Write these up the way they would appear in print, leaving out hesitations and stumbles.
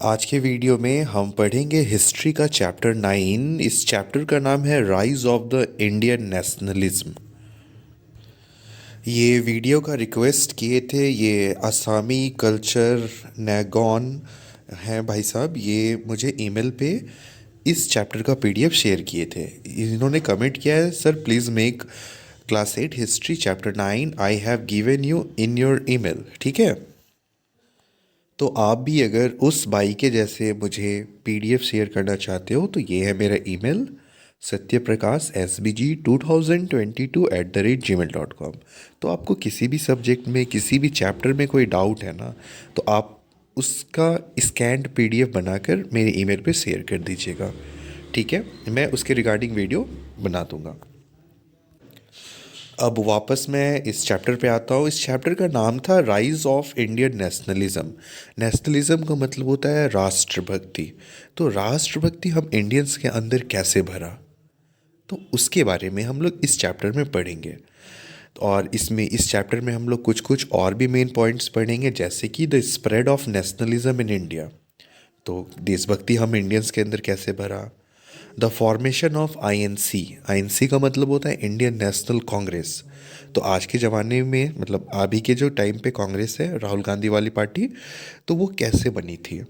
आज के वीडियो में हम पढ़ेंगे हिस्ट्री का चैप्टर 9। इस चैप्टर का नाम है rise of the Indian nationalism. ये वीडियो का रिक्वेस्ट किए थे ये असामी कल्चर नैगॉन हैं भाई साहब। ये मुझे ईमेल पे इस चैप्टर का पीडीएफ शेयर किए थे। इन्होंने कमेंट किया है, sir please make class 8 history chapter 9 I have given you in your email. ठीक है, तो आप भी अगर उस बाई के जैसे मुझे पीडीएफ शेयर करना चाहते हो तो ये है मेरा ईमेल satyprakash@2022@gmail.com। तो आपको किसी भी सब्जेक्ट में किसी भी चैप्टर में कोई डाउट है ना, तो आप उसका स्कैन्ड पीडीएफ बनाकर मेरे ईमेल पे शेयर कर दीजिएगा। ठीक है, मैं उसके रिगार्डिंग वीडियो बना दूंगा। अब वापस मैं इस चैप्टर पे आता हूँ। इस चैप्टर का नाम था rise of Indian nationalism. Nationalism का मतलब होता है राष्ट्रभक्ति। तो राष्ट्रभक्ति हम इंडियंस के अंदर कैसे भरा, तो उसके बारे में हम लोग इस चैप्टर में पढ़ेंगे। और इस चैप्टर में हम लोग कुछ कुछ और भी मेन पॉइंट्स पढ़ेंगे, जैसे कि the spread of nationalism in India. तो देशभक्ति हम इंडियंस के अंदर कैसे भरा। The formation of INC. INC का मतलब होता है इंडियन नेशनल कांग्रेस। तो आज के ज़माने में मतलब अभी के जो टाइम पे कांग्रेस है, राहुल गांधी वाली पार्टी, तो वो कैसे बनी थी।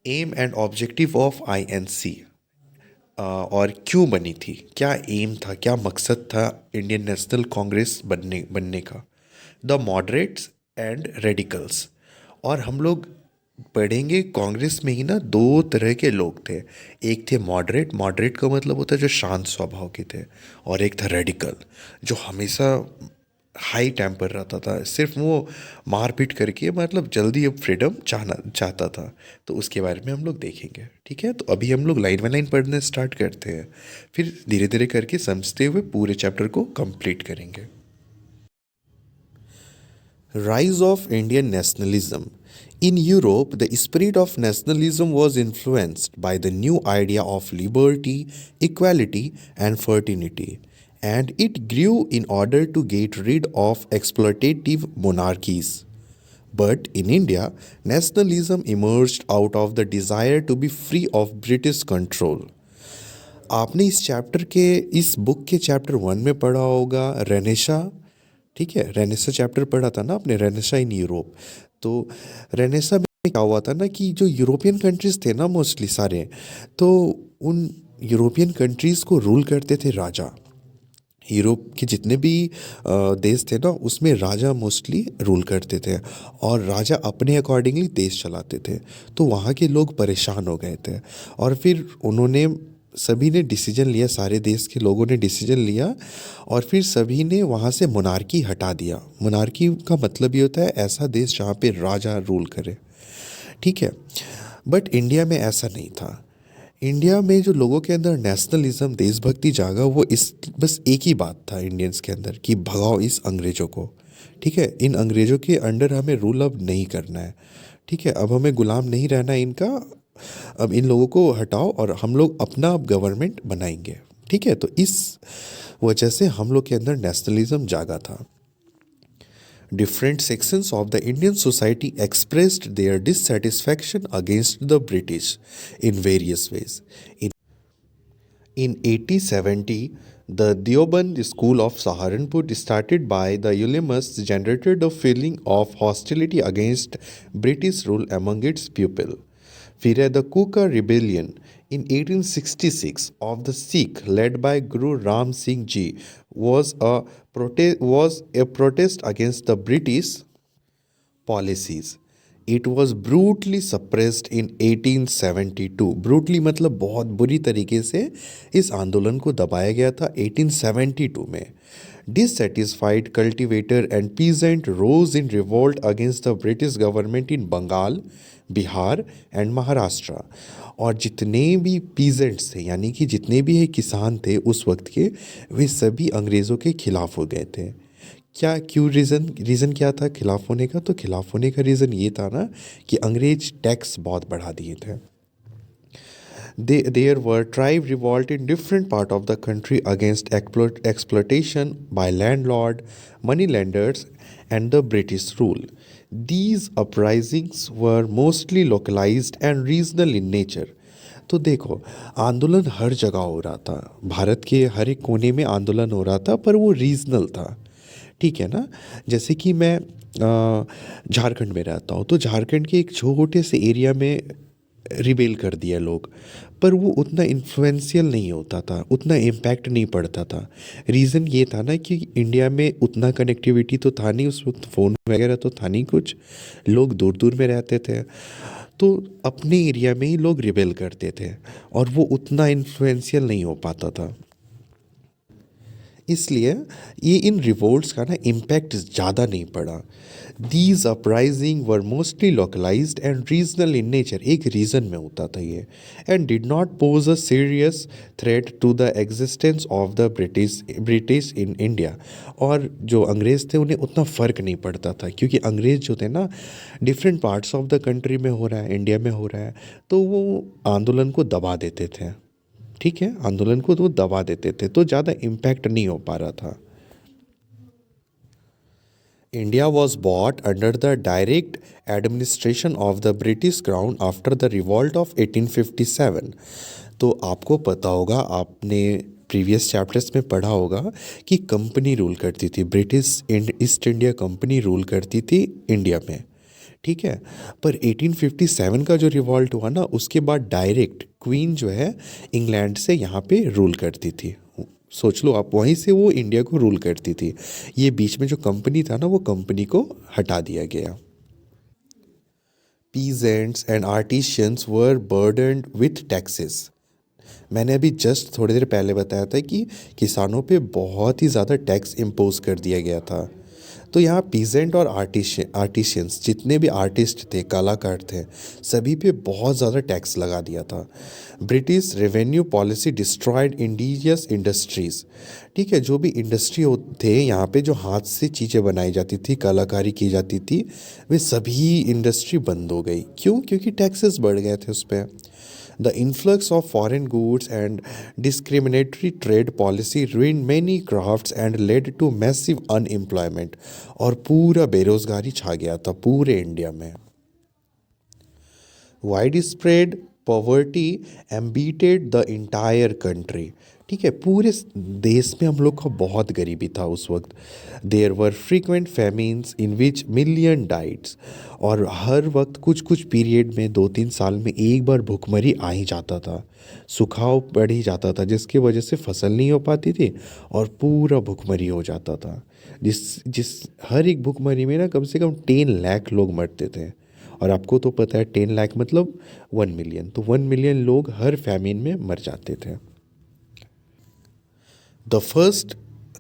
Aim and objective of INC, और क्यों बनी थी, क्या एम था, क्या मकसद था इंडियन नेशनल कांग्रेस बनने का। The moderates and radicals. और हम लोग पढ़ेंगे कांग्रेस में ही ना दो तरह के लोग थे। एक थे मॉडरेट। मॉडरेट का मतलब होता है जो शांत स्वभाव के थे। और एक था रेडिकल, जो हमेशा हाई टेम्पर रहता था, सिर्फ वो मारपीट करके मतलब जल्दी अब फ्रीडम चाहता था। तो उसके बारे में हम लोग देखेंगे। ठीक है, तो अभी हम लोग लाइन बाय लाइन पढ़ने स्टार्ट करते हैं, फिर धीरे धीरे करके समझते हुए पूरे चैप्टर को कंप्लीट करेंगे। Rise of Indian nationalism. In Europe, the spirit of nationalism was influenced by the new idea of liberty, equality, and fraternity, and it grew in order to get rid of exploitative monarchies. But in India, nationalism emerged out of the desire to be free of British control. आपने इस book के chapter 1 में पढ़ा होगा Renaissance. ठीक है, Renaissance chapter पढ़ा था ना आपने, रेनेसा इन यूरोप। तो रेनेसा में क्या हुआ था ना कि जो यूरोपियन कंट्रीज थे ना मोस्टली सारे, तो उन यूरोपियन कंट्रीज़ को रूल करते थे राजा। यूरोप के जितने भी देश थे ना, उसमें राजा मोस्टली रूल करते थे, और राजा अपने अकॉर्डिंगली देश चलाते थे। तो वहाँ के लोग परेशान हो गए थे, और फिर उन्होंने सभी ने डिसीजन लिया, सारे देश के लोगों ने डिसीजन लिया, और फिर सभी ने वहाँ से मोनार्की हटा दिया। मोनार्की का मतलब ये होता है ऐसा देश जहाँ पे राजा रूल करे। ठीक है, बट इंडिया में ऐसा नहीं था। इंडिया में जो लोगों के अंदर नेशनलिज्म, देशभक्ति जागा, वो इस बस एक ही बात था इंडियंस के अंदर कि भगाओ इस अंग्रेज़ों को। ठीक है, इन अंग्रेज़ों के अंडर हमें रूल अब नहीं करना है। ठीक है, अब हमें गुलाम नहीं रहना है इनका। अब इन लोगों को हटाओ और हम लोग अपना अब गवर्नमेंट बनाएंगे। ठीक है, तो इस वजह से हम लोग के अंदर नेशनलिज्म जागा था। Different sections of the Indian society expressed their dissatisfaction against the British in various ways. In 1870, the Deoband school of Saharanpur, started by the ulemas, generated a feeling of hostility against British rule among its pupil. फिर है the Kuka rebellion in 1866 of the Sikh led by Guru Ram Singh Ji was a protest against the British policies. It was brutally suppressed in 1872. Brutally मतलब बहुत बुरी तरीके से इस आंदोलन को दबाया गया था 1872 में। Dissatisfied cultivator and peasant rose in revolt against the British government in Bengal, Bihar and Maharashtra. और जितने भी पीजेंट्स थे, यानी कि जितने भी है किसान थे उस वक्त के, वे सभी अंग्रेज़ों के खिलाफ हो गए थे। क्या क्यों रीज़न क्या था खिलाफ होने का, तो खिलाफ होने का रीज़न ये था ना कि अंग्रेज टैक्स बहुत बढ़ा दिए थे। There were tribe revolt in different part of the country against exploitation by landlord, money lenders, and the British rule. These uprisings were mostly localized and regional in nature. तो देखो, आंदोलन हर जगह हो रहा था, भारत के हर एक कोने में आंदोलन हो रहा था, पर वो रीजनल था। ठीक है ना। जैसे कि मैं झारखंड में रहता हूँ, तो झारखंड के एक छोटे से एरिया में रिबेल कर दिया लोग, पर वो उतना इन्फ्लुएंशियल नहीं होता था, उतना इम्पैक्ट नहीं पड़ता था। रीज़न ये था ना कि इंडिया में उतना कनेक्टिविटी तो था नहीं उस वक्त, फ़ोन वगैरह तो था नहीं कुछ, लोग दूर दूर में रहते थे, तो अपने एरिया में ही लोग रिबेल करते थे और वो उतना इन्फ्लुएंशियल नहीं हो पाता था। इसलिए ये इन रिवोल्ट्स का ना इम्पैक्ट ज़्यादा नहीं पड़ा। These uprisings were mostly localised and regional in nature, एक रीजन में होता था ये, and did not pose a serious threat to the existence of the British in India. और जो अंग्रेज़ थे उन्हें उतना फ़र्क नहीं पड़ता था, क्योंकि अंग्रेज़ जो थे ना, different parts of the country में हो रहा है, इंडिया में हो रहा है, तो वो आंदोलन को दबा देते थे। ठीक है, आंदोलन को तो दबा देते थे, तो ज़्यादा इम्पैक्ट नहीं हो पा रहा था। India was bought under the direct administration of the British crown after the revolt of 1857। तो आपको पता होगा, आपने प्रीवियस चैप्टर्स में पढ़ा होगा कि कंपनी रूल करती थी, British east India company rule करती थी इंडिया में। ठीक है, पर 1857 का जो रिवॉल्ट हुआ ना, उसके बाद डायरेक्ट क्वीन जो है इंग्लैंड से यहाँ पे रूल करती थी। सोच लो आप, वहीं से वो इंडिया को रूल करती थी। ये बीच में जो कंपनी था ना, वो कंपनी को हटा दिया गया। Peasants and artisans were burdened with taxes. मैंने अभी जस्ट थोड़ी देर पहले बताया था कि किसानों पे बहुत ही ज़्यादा टैक्स इम्पोज कर दिया गया था। तो यहाँ पीजेंट और आर्टिशियंस, जितने भी आर्टिस्ट थे, कलाकार थे, सभी पे बहुत ज़्यादा टैक्स लगा दिया था। British revenue policy destroyed indigenous industries. ठीक है, जो भी इंडस्ट्री थे यहाँ पे, जो हाथ से चीज़ें बनाई जाती थी, कलाकारी की जाती थी, वे सभी इंडस्ट्री बंद हो गई। क्यों? क्योंकि टैक्सेस बढ़ गए थे उस पर। The influx of foreign goods and discriminatory trade policy ruined many crafts and led to massive unemployment। और पूरा बेरोजगारी छा गया था पूरे इंडिया में। Widespread poverty embittered the entire country। ठीक है, पूरे देश में हम लोग का बहुत गरीबी था उस वक्त। There were frequent famines in which million died. और हर वक्त कुछ कुछ पीरियड में 2-3 साल में एक बार भुखमरी आ ही जाता था, सुखाव पड़ ही जाता था, जिसकी वजह से फसल नहीं हो पाती थी और पूरा भुखमरी हो जाता था। जिस जिस हर एक भुखमरी में ना कम से कम 10 लाख लोग मरते थे। और आपको तो पता है 10 लाख मतलब 1 मिलियन, तो 1 मिलियन लोग हर फैमिन में मर जाते थे। The first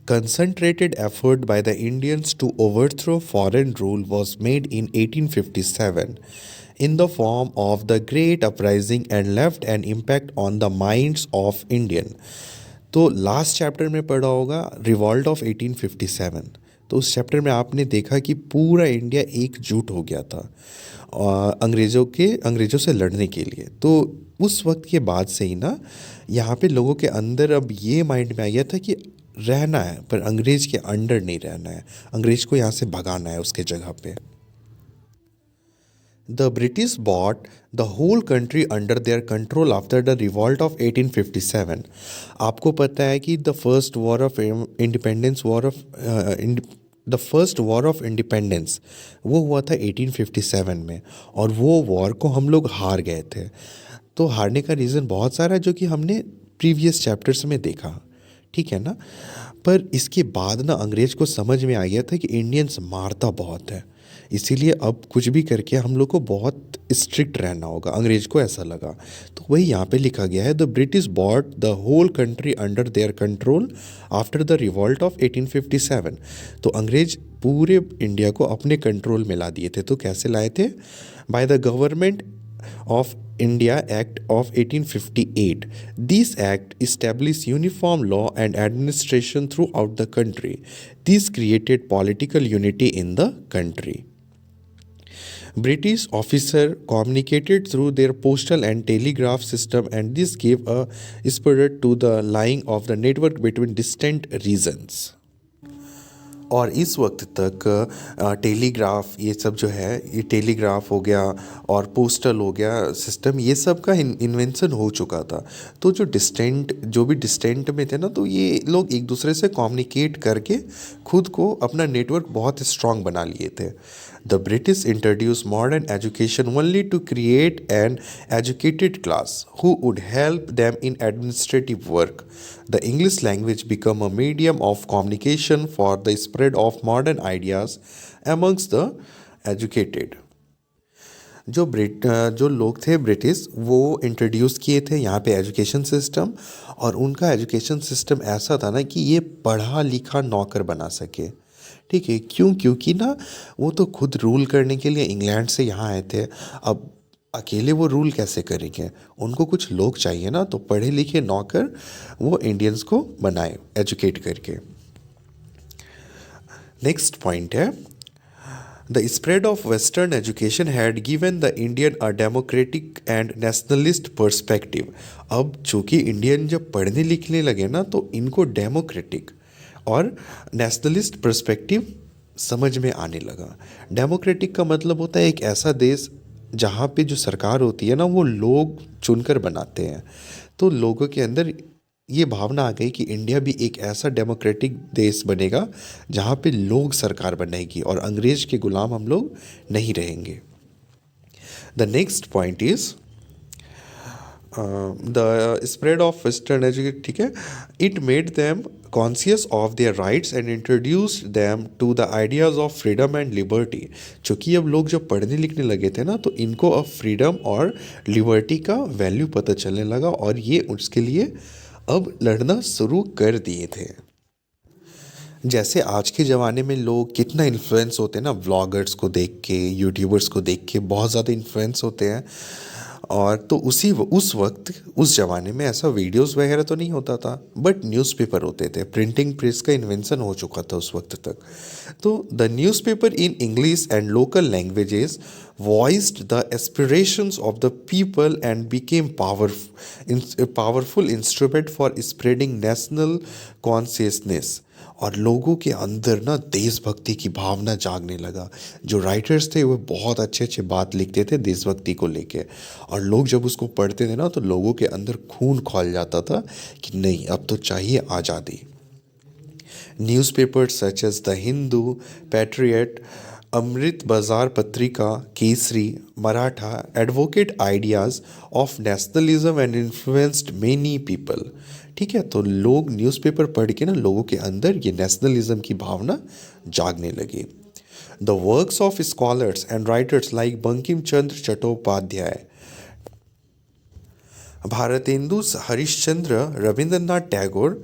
concentrated effort by the Indians to overthrow foreign rule was made in 1857 in the form of the Great Uprising and left an impact on the minds of Indian। तो last chapter में पढ़ा होगा revolt of 1857। तो उस chapter में आपने देखा कि पूरा इंडिया एकजुट हो गया था अंग्रेज़ों से लड़ने के लिए। तो उस वक्त के बाद से ही ना यहाँ पे लोगों के अंदर अब ये माइंड में आ गया था कि रहना है, पर अंग्रेज़ के अंडर नहीं रहना है, अंग्रेज़ को यहाँ से भगाना है उसके जगह पे। The British brought the whole country under their control after the revolt of 1857। आपको पता है कि the first war of independence वो हुआ था 1857 में, और वो वॉर को हम लोग हार गए थे। तो हारने का रीज़न बहुत सारा है, जो कि हमने प्रीवियस चैप्टर्स में देखा। ठीक है ना। पर इसके बाद ना अंग्रेज़ को समझ में आ गया था कि इंडियंस मारता बहुत है, इसीलिए अब कुछ भी करके हम लोग को बहुत स्ट्रिक्ट रहना होगा, अंग्रेज़ को ऐसा लगा। तो वही यहाँ पे लिखा गया है, the British bought the whole country under their control after the revolt of 1857। तो अंग्रेज पूरे इंडिया को अपने कंट्रोल में ला दिए थे। तो कैसे लाए थे? By the government of India Act of 1858। This act established uniform law and administration throughout the country। This created political unity in the country। British officers communicated through their postal and telegraph system, and this gave a spirit to the line of the network between distant regions। और इस वक्त तक telegraph ये सब जो है, ये telegraph हो गया और पोस्टल हो गया सिस्टम, ये सब का इन्वेंशन हो चुका था। तो जो भी डिस्टेंट में थे ना, तो ये लोग एक दूसरे से कम्युनिकेट करके खुद को अपना नेटवर्क बहुत स्ट्रांग बना लिए थे। The British introduced modern education only to create an educated class who would help them in administrative work. The English language became a medium of communication for the spread of modern ideas amongst the educated. जो लोग थे British, वो introduce किए थे यहाँ पे education system, और उनका एजुकेशन सिस्टम ऐसा था ना कि ये पढ़ा लिखा नौकर बना सके। ठीक है, क्योंकि ना वो तो खुद रूल करने के लिए इंग्लैंड से यहाँ आए थे। अब अकेले वो रूल कैसे करेंगे, उनको कुछ लोग चाहिए ना, तो पढ़े लिखे नौकर वो इंडियंस को बनाए एजुकेट करके। नेक्स्ट पॉइंट है, The spread of Western education had given the Indian a democratic and nationalist perspective. अब चूंकि इंडियन जब पढ़ने लिखने लगे ना, तो इनको डेमोक्रेटिक और नेशनलिस्ट पर्सपेक्टिव समझ में आने लगा। डेमोक्रेटिक का मतलब होता है एक ऐसा देश जहाँ पे जो सरकार होती है ना, वो लोग चुनकर बनाते हैं। तो लोगों के अंदर ये भावना आ गई कि इंडिया भी एक ऐसा डेमोक्रेटिक देश बनेगा जहाँ पे लोग सरकार बनाएगी और अंग्रेज के गुलाम हम लोग नहीं रहेंगे। The next point is the spread of western education. ठीक है, it made them conscious of their rights and introduced them to the ideas of freedom and liberty. चूँकि अब लोग जब पढ़ने लिखने लगे थे ना, तो इनको अब फ्रीडम और लिबर्टी का वैल्यू पता चलने लगा, और ये उसके लिए अब लड़ना शुरू कर दिए थे। जैसे आज के ज़माने में लोग कितना इन्फ्लुएंस होते हैं ना, व्लॉगर्स को देख के, यूट्यूबर्स को देख के बहुत ज़्यादा इन्फ्लुएंस होते हैं। और तो उस वक्त उस ज़माने में ऐसा वीडियोस वगैरह तो नहीं होता था, बट न्यूज़पेपर होते थे। प्रिंटिंग प्रेस का इन्वेंशन हो चुका था उस वक्त तक। तो the newspaper in English and local languages voiced the aspirations of the people and became a powerful instrument for spreading national consciousness। और लोगों के अंदर ना देशभक्ति की भावना जागने लगा। जो राइटर्स थे वो बहुत अच्छे अच्छे बात लिखते थे देशभक्ति को लेके, और लोग जब उसको पढ़ते थे ना, तो लोगों के अंदर खून खौल जाता था कि नहीं, अब तो चाहिए आज़ादी। Newspapers such as the Hindu, Patriot, Amrit Bazar Patrika, Kesari, Maratha advocate ideas of nationalism and influenced many people. ठीक है, तो लोग न्यूज़पेपर पढ़ के ना लोगों के अंदर ये नेशनलिज्म की भावना जागने लगी। The works of scholars and writers like Bankim Chandra Chattopadhyay, Bharatendu Harishchandra, Rabindranath Tagore,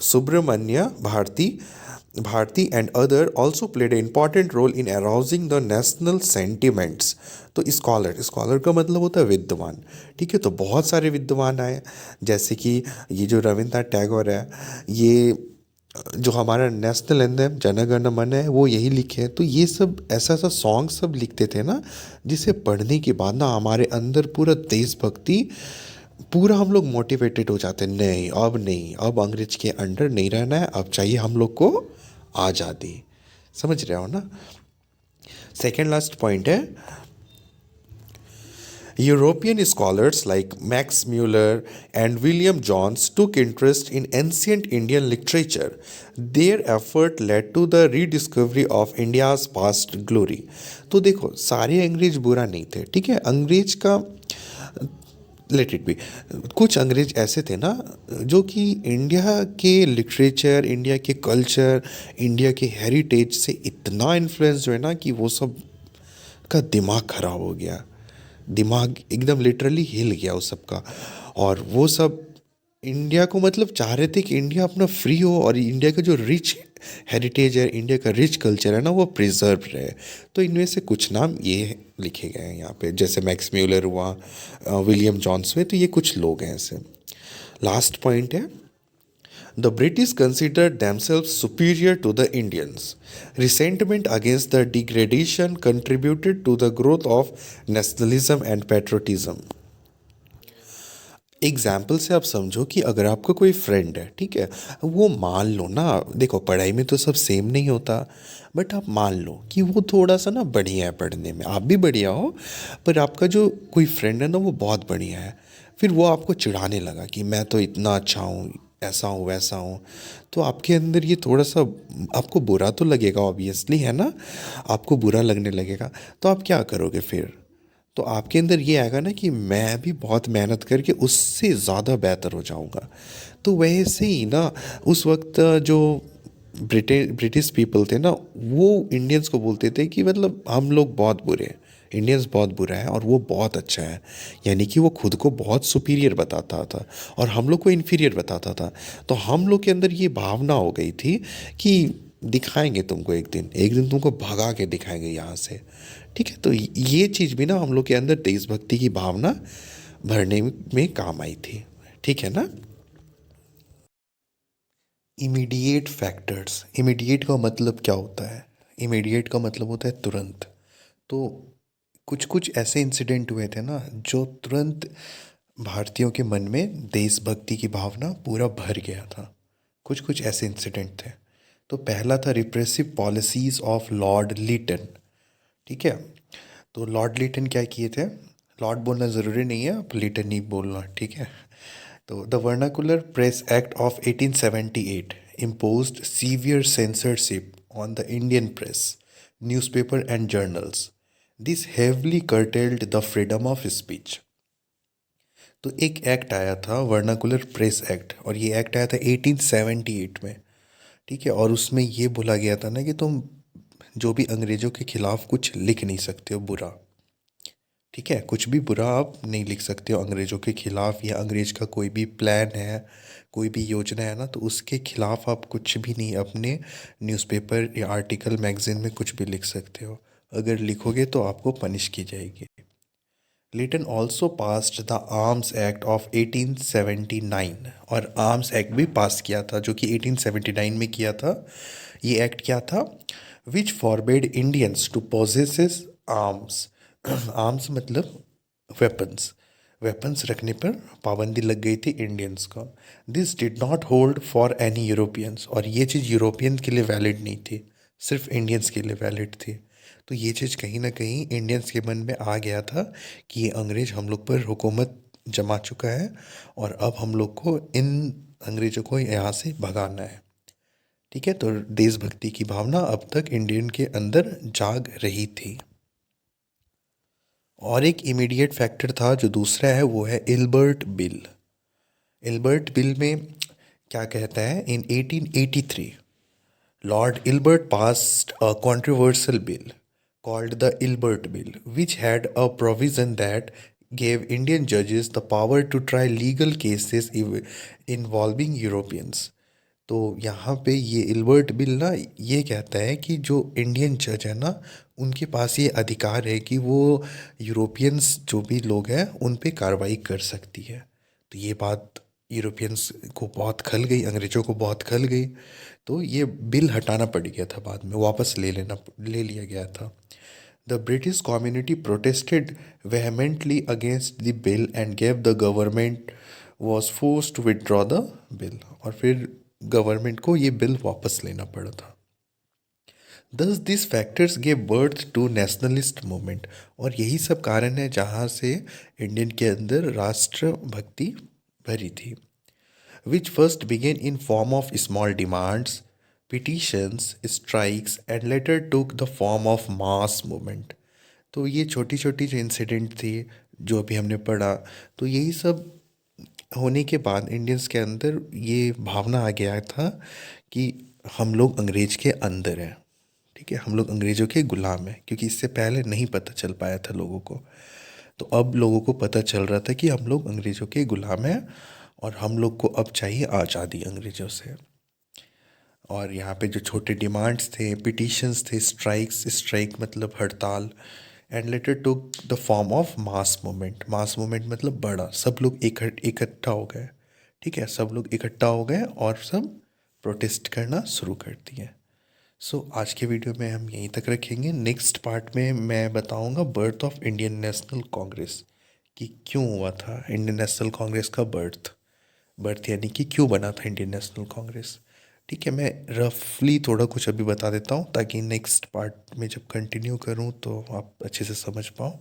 Subramania Bharati and other also played an important role in arousing the national sentiments। तो स्कॉलर का मतलब होता है विद्वान। ठीक है, तो बहुत सारे विद्वान आए, जैसे कि ये जो रविंद्रनाथ टैगोर है, ये जो हमारा नेशनल एंथम जन गण मन है, वो यही लिखे हैं। तो ये सब ऐसा ऐसा सॉन्ग सब लिखते थे ना, जिसे पढ़ने के बाद ना हमारे अंदर पूरा देशभक्ति, पूरा हम लोग मोटिवेटेड हो जाते हैं। नहीं, अब अंग्रेज के अंडर नहीं रहना है, अब चाहिए हम लोग को आज़ादी। समझ रहे हो ना। सेकेंड लास्ट पॉइंट है, European scholars like Max Muller and William Jones took interest in ancient Indian literature. Their effort led to the rediscovery of India's past glory। तो देखो, सारे अंग्रेज बुरा नहीं थे। ठीक है, अंग्रेज का लेट इट बी, कुछ अंग्रेज ऐसे थे ना जो कि इंडिया के लिटरेचर, इंडिया के कल्चर, इंडिया के हेरिटेज से इतना इन्फ्लुएंस हुए ना कि वो सब का दिमाग खराब हो गया, दिमाग एकदम लिटरली हिल गया उस सब का। और वो सब इंडिया को मतलब चाह रहे थे कि इंडिया अपना फ्री हो, और इंडिया का जो रिच हेरिटेज है, इंडिया का रिच कल्चर है ना, वो प्रिजर्व रहे। तो इनमें से कुछ नाम ये लिखे गए हैं यहाँ पे, जैसे मैक्स म्यूलर हुआ, विलियम जॉन्स हुए, तो ये कुछ लोग हैं ऐसे। लास्ट पॉइंट है, The British considered themselves superior to the Indians. Resentment against the degradation contributed to the growth of nationalism and patriotism. Example से आप समझो कि अगर आपका कोई फ्रेंड है, ठीक है, वो मान लो ना, देखो पढ़ाई में तो सब सेम नहीं होता, बट आप मान लो कि वो थोड़ा सा ना बढ़िया है पढ़ने में, आप भी बढ़िया हो, पर आपका जो कोई फ्रेंड है ना वो बहुत बढ़िया है, फिर वो आपको चिढ़ाने लगा कि मैं तो इतना अच्छा हूँ, ऐसा हूँ वैसा हूँ, तो आपके अंदर ये थोड़ा सा, आपको बुरा तो लगेगा ऑब्वियसली, है ना, आपको बुरा लगने लगेगा, तो आप क्या करोगे फिर? तो आपके अंदर ये आएगा ना कि मैं भी बहुत मेहनत करके उससे ज़्यादा बेहतर हो जाऊंगा। तो वैसे ही ना, उस वक्त जो ब्रिटिश पीपल थे ना, वो इंडियंस को बोलते थे कि मतलब हम लोग बहुत बुरे हैं, इंडियंस बहुत बुरा है और वो बहुत अच्छा है, यानी कि वो खुद को बहुत सुपीरियर बताता था और हम लोग को इन्फीरियर बताता था। तो हम लोग के अंदर ये भावना हो गई थी कि दिखाएंगे तुमको, एक दिन तुमको भगा के दिखाएंगे यहाँ से। ठीक है, तो ये चीज़ भी ना हम लोग के अंदर देशभक्ति की भावना भरने में काम आई थी। ठीक है ना। इमीडिएट फैक्टर्स, इमीडिएट का मतलब क्या होता है? इमीडिएट का मतलब होता है तुरंत। तो कुछ कुछ ऐसे इंसिडेंट हुए थे ना जो तुरंत भारतीयों के मन में देशभक्ति की भावना पूरा भर गया था। कुछ कुछ ऐसे इंसिडेंट थे। तो पहला था repressive policies of Lord Lytton. ठीक है, तो लॉर्ड लीटन क्या किए थे? लॉर्ड बोलना ज़रूरी नहीं है, आप लीटन ही बोलना, ठीक है। तो the vernacular press act of 1878 imposed severe censorship on the Indian press, newspaper and journals. This heavily curtailed the freedom of speech. तो एक एक्ट आया था, वर्नाकुलर प्रेस एक्ट, और ये एक्ट आया था 1878 में। ठीक है, और उसमें ये बोला गया था ना कि तुम जो भी अंग्रेज़ों के खिलाफ कुछ लिख नहीं सकते हो बुरा। ठीक है, कुछ भी बुरा आप नहीं लिख सकते हो अंग्रेज़ों के खिलाफ, या अंग्रेज़ का कोई भी प्लान है, कोई भी योजना है ना, तो उसके खिलाफ आप कुछ भी नहीं अपने न्यूज़पेपर या आर्टिकल मैगज़ीन में कुछ भी लिख सकते हो। अगर लिखोगे तो आपको पनिश की जाएगी। Lytton also passed the arms act of 1879, और आर्म्स एक्ट भी पास किया था जो कि 1879 में किया था। ये एक्ट क्या था? Which forbade Indians to possess arms. Arms मतलब वेपन्स, वेपन्स रखने पर पाबंदी लग गई थी इंडियंस को। This did not hold for any Europeans, और ये चीज़ यूरोपियन के लिए वैलिड नहीं थी, सिर्फ इंडियंस के लिए वैलिड थी। तो ये चीज़ कहीं ना कहीं इंडियंस के मन में आ गया था कि ये अंग्रेज़ हम लोग पर हुकूमत जमा चुका है और अब हम लोग को इन अंग्रेज़ों को यहाँ से भगाना है। ठीक है, तो देशभक्ति की भावना अब तक इंडियन के अंदर जाग रही थी। और एक इमीडिएट फैक्टर था जो दूसरा है, वो है इल्बर्ट बिल। इल्बर्ट बिल में क्या कहता है? इन 1883 Lord Ilbert passed a controversial bill called the Ilbert Bill, which had a provision that gave Indian judges the power to try legal cases involving Europeans. तो यहाँ पे ये इल्बर्ट बिल ना ये कहता है कि जो इंडियन जज है ना, उनके पास ये अधिकार है कि वो यूरोपियंस जो भी लोग हैं उन पे कार्रवाई कर सकती है। तो ये बात यूरोपियंस को बहुत खल गई, अंग्रेज़ों को बहुत खल गई, तो ये बिल हटाना पड़ गया था, बाद में वापस ले लिया गया था। The British community protested vehemently against the bill and gave the government was forced to withdraw the bill, और फिर गवर्नमेंट को ये बिल वापस लेना पड़ा था। Thus this factors gave birth to nationalist movement, और यही सब कारण है जहाँ से इंडियन के अंदर राष्ट्रभक्ति भरी थी। Which first began in form of small demands, petitions, strikes and later took the form of mass movement. तो ये छोटी छोटी जो इंसिडेंट थी, जो अभी हमने पढ़ा, तो यही सब होने के बाद इंडियंस के अंदर ये भावना आ गया था कि हम लोग अंग्रेज के अंदर हैं। ठीक है, हम लोग अंग्रेज़ों के गुलाम हैं, क्योंकि इससे पहले नहीं पता चल पाया था लोगों को। तो अब लोगों को पता चल रहा था कि हम लोग अंग्रेज़ों के गुलाम हैं और हम लोग को अब चाहिए आज़ादी अंग्रेज़ों से। और यहाँ पे जो छोटे डिमांड्स थे, पिटिशंस थे, स्ट्राइक मतलब हड़ताल, and later took the form of mass movement. Mass movement मतलब बड़ा, सब लोग इकट्ठा हो गए। ठीक है, सब लोग इकट्ठा हो गए और सब प्रोटेस्ट करना शुरू कर दिए। सो आज के वीडियो में हम यहीं तक रखेंगे। नेक्स्ट पार्ट में मैं बताऊंगा birth of Indian national Congress, कि क्यों हुआ था इंडियन नेशनल कांग्रेस का बर्थ यानी कि क्यों बना था इंडियन नेशनल कांग्रेस। ठीक है, मैं रफली थोड़ा कुछ अभी बता देता हूँ ताकि नेक्स्ट पार्ट में जब कंटिन्यू करूँ तो आप अच्छे से समझ पाओ।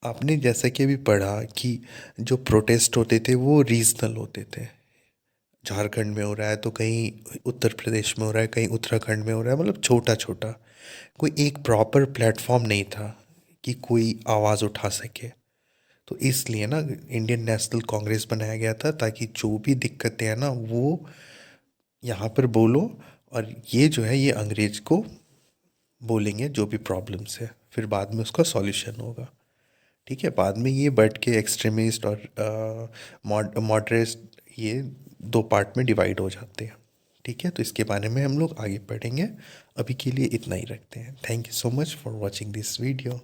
आपने जैसा कि अभी पढ़ा कि जो प्रोटेस्ट होते थे वो रीजनल होते थे। झारखंड में हो रहा है तो कहीं उत्तर प्रदेश में हो रहा है, कहीं उत्तराखंड में हो रहा है, मतलब छोटा छोटा। कोई एक प्रॉपर प्लेटफॉर्म नहीं था कि कोई आवाज़ उठा सके। तो इसलिए ना इंडियन नेशनल कांग्रेस बनाया गया था ताकि जो भी दिक्कतें हैं ना वो यहाँ पर बोलो, और ये जो है ये अंग्रेज को बोलेंगे जो भी प्रॉब्लम्स है, फिर बाद में उसका सॉल्यूशन होगा। ठीक है, बाद में ये बढ़ के एक्सट्रीमिस्ट और मॉडरेट ये दो पार्ट में डिवाइड हो जाते हैं। ठीक है, तो इसके बारे में हम लोग आगे पढ़ेंगे। अभी के लिए इतना ही रखते हैं। Thank you so much for watching this video.